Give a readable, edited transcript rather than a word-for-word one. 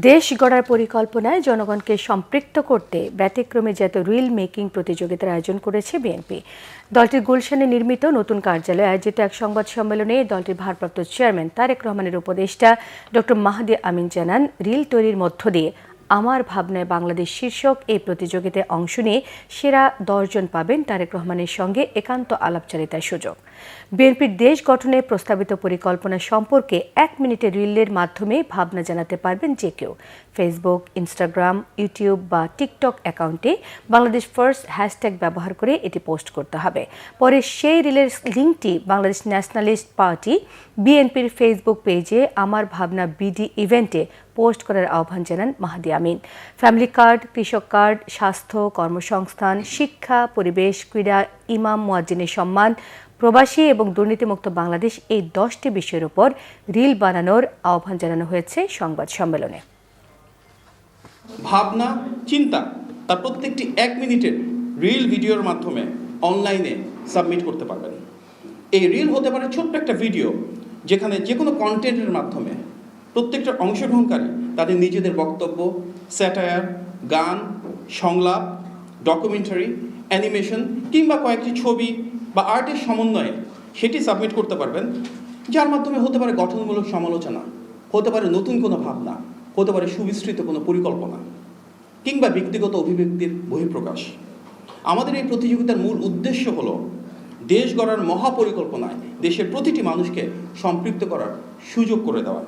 দেশ গড়ার পরিকল্পনায় জনগণকে সম্পৃক্ত করতে ব্যতিক্রমী জাতীয় রিল মেকিং প্রতিযোগিতার আয়োজন করেছে বিএনপি। দলটির গুলশানে নির্মিত নতুন কার্যালয়ে আয়োজিত এক সংবাদ সম্মেলনে দলটির ভারপ্রাপ্ত চেয়ারম্যান তারেক রহমানের উপদেষ্টা ডক্টর মাহদি আমিন জানান, রিল তৈরির মধ্য দিয়ে আমার ভাবনায় বাংলাদেশ শীর্ষক এই প্রতিযোগিতায় অংশ নিয়ে সেরা 10 জন পাবেন তারেক রহমানের সঙ্গে একান্ত আলাপচারিতার সুযোগ। বিএনপির দেশ গঠনে প্রস্তাবিত পরিকল্পনা সম্পর্কে 1 মিনিটের রিলের মাধ্যমে ভাবনা জানাতে পারবেন যে কেউ। ফেসবুক, ইনস্টাগ্রাম, ইউটিউব বা টিকটক অ্যাকাউন্টে বাংলাদেশ ফার্স্ট হ্যাশট্যাগ ব্যবহার করে এটি পোস্ট করতে হবে। পরে সেই রিলের লিঙ্কটি বাংলাদেশ ন্যাশনালিস্ট পার্টি বিএনপির ফেসবুক পেজে আমার ভাবনা বিডি ইভেন্টে পোস্ট করার আহ্বান জানান মাহদি আমিন। ফ্যামিলি কার্ড, কৃষক কার্ড, স্বাস্থ্য, কর্মসংস্থান, শিক্ষা, পরিবেশ, ক্রীড়া, ইমাম মুয়াজ্জিনের সম্মান, প্রবাসী এবং দুর্নীতিমুক্ত বাংলাদেশ এই 10টি বিষয়ের উপর রিল বানানোর আহ্বান জানানো হয়েছে সংবাদ সম্মেলনে। ভাবনা, চিন্তা তার প্রত্যেকটি 1 মিনিটের রিল ভিডিওর মাধ্যমে অনলাইনে সাবমিট করতে পারবেন। এই রিল হতে পারে ছোট্ট একটা ভিডিও, যেখানে যে কোনো কন্টেন্টের মাধ্যমে প্রত্যেকটা অংশগ্রহণকারী তাদের নিজেদের বক্তব্য, স্যাটায়ার, গান, সংলাপ, ডকুমেন্টারি, অ্যানিমেশন কিংবা কয়েকটি ছবি বা আর্টের সমন্বয়ে সেটি সাবমিট করতে পারবেন, যার মাধ্যমে হতে পারে গঠনমূলক সমালোচনা, হতে পারে নতুন কোনো ভাবনা, হতে পারে সুবিস্তৃত কোনো পরিকল্পনা কিংবা ব্যক্তিগত অভিব্যক্তির বহিঃপ্রকাশ। আমাদের এই প্রতিযোগিতার মূল উদ্দেশ্য হলো দেশ গড়ার মহাপরিকল্পনায় দেশের প্রতিটি মানুষকে সম্পৃক্ত করার সুযোগ করে দেওয়া।